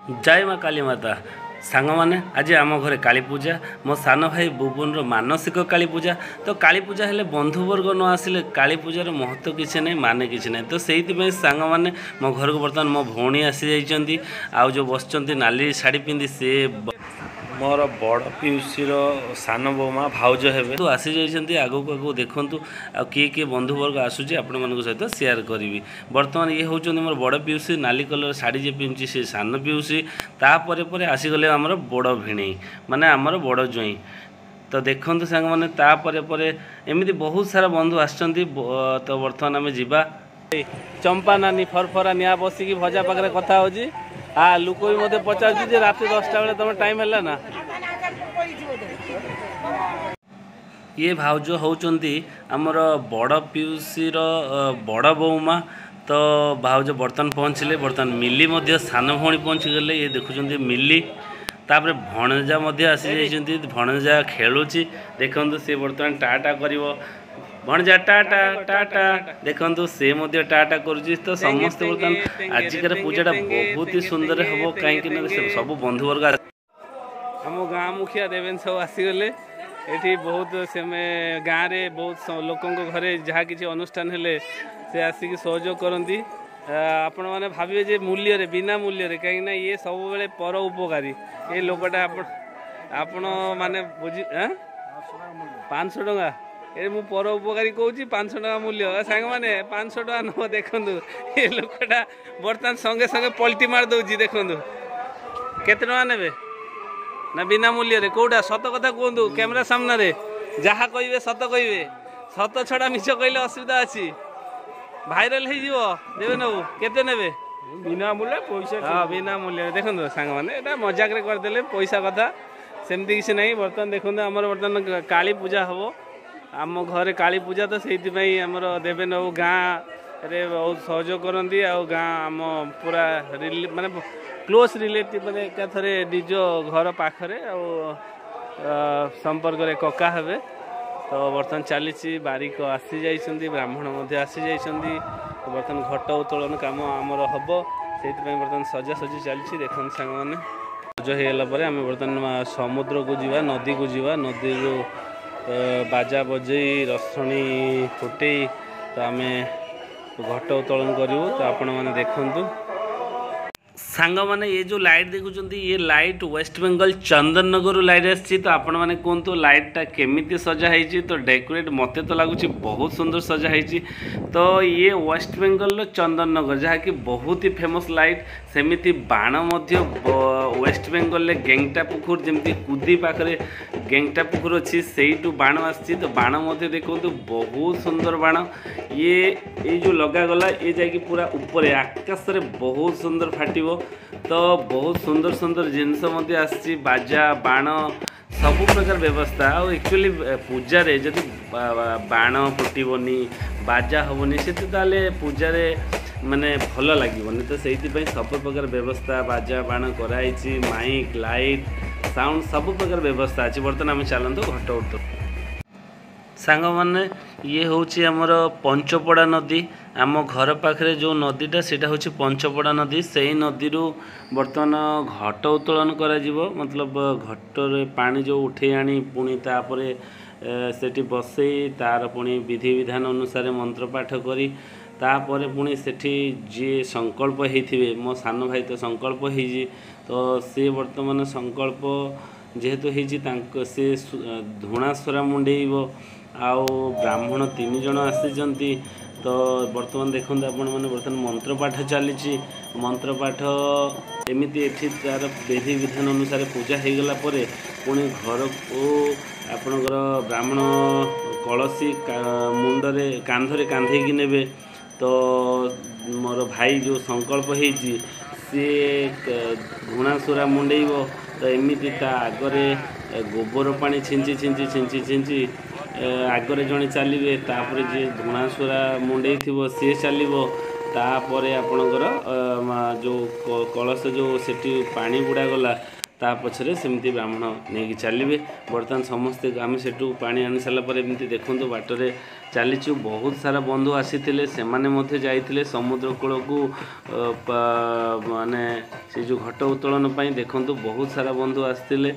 जय माँ काली माता सांग मैंने आज आम घरे काली पूजा मो सान भाई बुबुन मानसिक काली पूजा तो काली पूजा हेले बंधुवर्ग न आसिले काली पूजार महत्व किसी ना माने किसी ना तो से सांग मैंने मो घर को बर्तमान मो भौणी आसी जाइए आउ जो बस नाली शाढ़ी पिंधि सी मोर बड़ पीउसी सान बोमा भाउज हे तो आसी जाइए आगू आगू देखूँ आ किए बंधुवर्ग आसूँ आपण मान सहित सेयार करी बर्तमान ये हूँ मोर बड़ पीउसी नाली कलर शाढ़ी जे पिंधि से सान पीउसी तापर आसीगले आमर बड़ भिणी माने आमर बड़ जोई तो देखूँ सांग मैंने तापर एमती बहुत सारा बंधु आसछंती तो बर्तमान आम जीवा चंपा नानी फरफरा निआ बसिकी भजा पाखे कथा होची लुक भी मत पचार रात 10टा बेले तुम टाइम है ना ये भाउज होउचंती आमर बड़ पीउसी बड़ बोमा तो भाउज बर्तमान पहुँचले बर्तमान मिली मध्य सान भौणी पहुँची गले ये देखुं मिली तापर भणजा आसी जाइए भणजा खेलुची देखु सी बर्तमान टाटा करिवो भणजा टाटा टाटा देखु सी टाटा करुच्ची तो समस्त बर्तमान आजिकार पूजाटा बहुत ही सुंदर हम कहीं सब बंधुवर्ग आम गाँ मुखिया देवेन सब आसीगले ये बहुत से गाँव में बहुत लोक घरे जहाँ किसी अनुष्ठान हेले से आसिक सहयोग करती आपण मैंने भावे जे मूल्य रे बिना मूल्य रे कहीं ये सब बेले पर उपकारी ये लोकटा आपण माने बुझी 500 टंका ये मु पर उपकारी कहूँ 500 टंका मूल्य सांग मैंने 500 टंका न देखु ये लोकटा बर्तमान संगे संगे पलटी मार दौर देखु केते टंका नेबे ना बिना मूल्य रे कोटा सत कथा कहतु कैमरा सामने रे जहाँ कहे सत कहे सत छड़ा मिछ कहले असुविधा अच्छी भाइराल देवे नबू केते नेबे बिना मूल्य पैसा हाँ बिना मूल्य देखो सांग मैंने मजाक करदे पैसा कथा सेमती किसी ना बर्तमान देखो आमर बर्तमान काली पूजा हम आम घरे काली पूजा तो से आमर देवे नबू गाँव रे बहुत सहयोग करती गाँ आम पूरा माने क्लोज रिलेटिव मैंने एकाथरे निज घर पाखरे संपर्क रे कका हेबे तो बर्तमान चली बारिक आसी जाइछंती ब्राह्मण मध्य आसी जाइछंती तो बर्तमान घट उत्तोलन काम आमर हम से बर्तमान सजासजी चली देखते सांग मैंने सज होगा आम बर्तमान समुद्र को जीवा नदी को जीवा नदी को बाजा बजई रसणी फुटे तो आम घट उत्तोलन करूँ तो आपण मैंने देखु सांग मैंने ये जो लाइट देखुं ये light waste Bengal Chandan Nagar light आसी तो आपण मैंने कहतु लाइटा केमिति सजा है तो डेकोरेट मत तो लगुच बहुत सुंदर सजा है तो ये वेस्ट बेंगल चंदन नगर जहाँ कि बहुत ही फेमस लाइट सेमिति बाण वेस्ट बेंगल गेंगटा पुखुर जमी कुदी पाखे गेंगटा पुखुर अच्छी से बाण आसी तो बाण देखो बहुत सुंदर बाण ये जो लगागला ये जाकि पूरा ऊपर आकाश रे बहुत सुंदर फाटिबो तो बहुत सुंदर सुंदर जिनस आसी बाजा बाण सब प्रकार व्यवस्था एक्चुअली पूजा जदि बाण फुटबनी बाजा हेनी से पूजा माने भल लगे तो से सब प्रकार व्यवस्था बाजा बाण कराई माइक लाइट साउंड सब प्रकार व्यवस्था अच्छी बर्तमान आम चलतु घट उठ सांग मैंने ये हूँ आमर पंचपड़ा नदी आम घर पाखे जो नदीटा सेटा हूँ पंचपड़ा नदी से ही नदी बर्तमान घट उत्तोलन करा मतलब घटर पानी जो उठे आनी पुणी तापर सेठी बसई तार पुणी विधि विधान अनुसार मंत्र पाठ करी तापर पुणी सेठी जी संकल्प होइथिबे मो सान भाई तो संकल्प होइजी तो सी बर्तमान संकल्प जेहेतु होइजी से धुणासुरा मुंडेइबो आउ ब्राह्मण 3 जन आसी तो बर्तमान देखते आपण मैंने बर्तमान मंत्रपाठ चली मंत्रपाठ एमती एठी तार विधि विधान अनुसार पूजा हो गला पुणी घर को आपणकर ब्राह्मण कलसी मुंडरे कांधरे कांधेकी नेबे तो मोर भाई जो संकल्प होइछि सी घुणासुरा मुंडेइबो तो एमती आगरे गोबर पानी छिंची छिंची छिंची छिंची आगरे जड़े चलिए तापर जी धुणासुरा मुंडे थी सी चलो तापर आपणकर जो कलश जो सेठी पानी बुड़ा गला ता पछरे सेमती ब्राह्मण नहीं चलिए बर्तमान समस्ते आम सेठू पानी आनी सारापर एमती देखूँ बाटरे चलीचु बहुत सारा बंधु आसी जाइए समुद्र कूल को माने से जो घट उत्तोलन देखूँ बहुत सारा बंधु आसते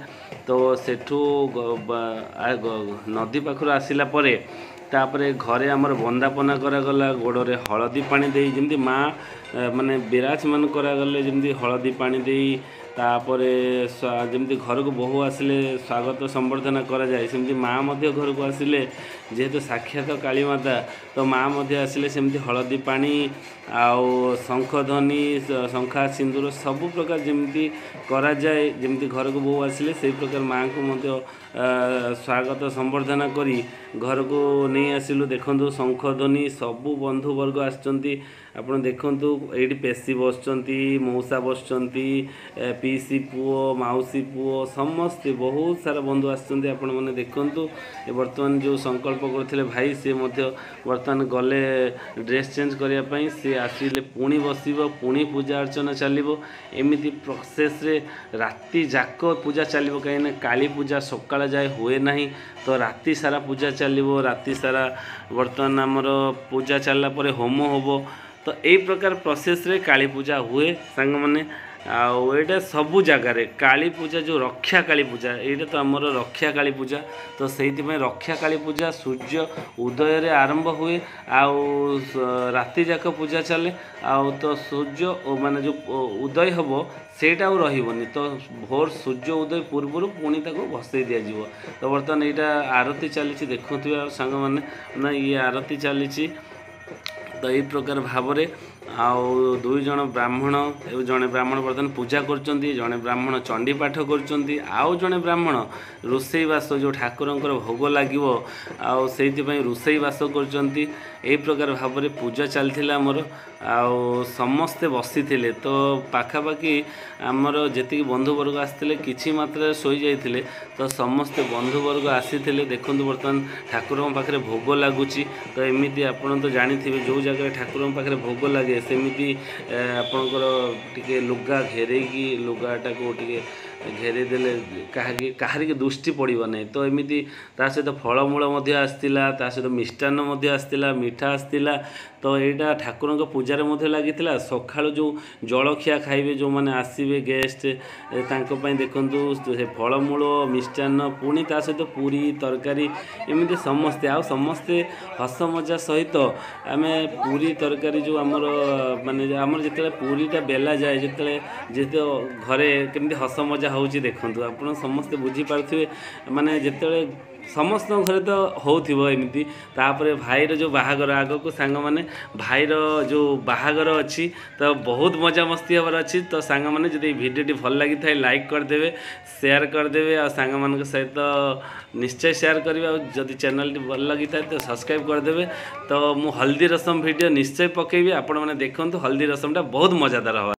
तो सेठू नदी पाखर आसला तापरे घरे आमर बंदापना करागला गोड़े हलदी पानी दे जमी माँ माने विराजमान करागले जमी हलदी पानी दे तापरे जमी घर को बहु आसिले स्वागत संबर्धना करा जाए सेमती माँ घर को आसिले जेहेतु साक्षात काली माता तो माँ आसिले सेमती हलदी पानी आउ शंखध्वनि शंखा सिंदूर सबु प्रकार जमी करा जाए जमी घर को बहु आसिले से प्रकार माँ को स्वागत संबर्धना करी घर को नहीं आसिलु देखु शंखध्वनि सबु बंधु वर्ग आसचंती आपण देखु ये पेशी बसचंती मौसा बसचंती पीसी पुओ माउसी पुओ समस्ते बहुत सारा बंधु आसचंती आपण माने देखंतु वर्तमान जो संकल्प करथिले भाई से वर्तमान गले ड्रेस चेंज करिया पई से आसिले पुणी बसिबो पुणी पूजा अर्चना चलिबो एमिति प्रोसेस रे राति जाक पूजा चलिबो कहीं काली पूजा सकाळ जाए हुए नहीं तो राति सारा पूजा चलिबो राति सारा वर्तमान आमर पूजा चलला परे होम होबो तो यही प्रकार प्रोसेस रे काली पूजा हुए सांग माने आटा सबू जगार काली पूजा जो रक्षा काली पूजा यहाँ तो आमर रक्षा काली पूजा तो से रक्षा काली पूजा सूर्य उदय रे आरंभ हुए राति जाक पूजा चले तो सूर्य माने जो उदय हम सेटा रही तो भोर सूर्य उदय पूर्व पुणी भसई दिज्व तो बर्तमान यहाँ आरती चली देखुवे सांग मैंने ये आरती चली तो यही प्रकार भाव दुई जन ब्राह्मण जड़े ब्राह्मण बर्तमान पूजा कर जड़े ब्राह्मण चंडी पाठ कर जड़े ब्राह्मण रोसईवास जो ठाकुर भोग लगे रोसईवास कर प्रकार भाव पूजा चलती आमर समस्ते बसी थे तो पाखापाखि आमर जी बंधुवर्ग आसते किसी मात्रा शोई जाते तो समस्ते बंधुवर्ग आसी देखो बर्तमान ठाकुर पाखे भोग लगुच तो एमती आपड़ तो जानी जो जगह ठाकुर पाखे भोग लगे सेमती आपणकर टे लुगा घेरे लुगाटा को टे घेरे देले कहारी दृष्टि पड़ो नहीं तो एमती सहित फलमूल आसला सहित मिष्टान्न आसला मिठा आसला तो यहाँ ठाकुर पूजार लगी सका जो जलखिया खाइबे जो मैंने आसवे गेस्ट देखु से फलमूल मिष्टान्न पुणी सहित पूरी तरकारी एमती समस्ते समस्ते हस मजा सहित आम पूरी तरकारी जो आमर माने आमर जिते पूरीटा बेला जाए जिते घरे केमती हस मजा होची देखंतु आपण समस्ते बुझी पारथिबे माने जिते समस्त घरे तो होमती तापर भाईर जो बाहागर आग को सांग मैंने भाईर जो बाहागर अच्छी तो बहुत मजा मस्ती हबार अच्छी तो सांग मैंने जब भिडियोटी भल लगी था लाइक करदे शेयर करदे आ सांग मान सहित निश्चय शेयर करेंगे जदि चैनल भल लगी था तो सब्सक्राइब करदे तो मु हल्दी रसम वीडियो निश्चय पकेबी आपण मैंने देखु हल्दी रसमटा बहुत मजादार हवा।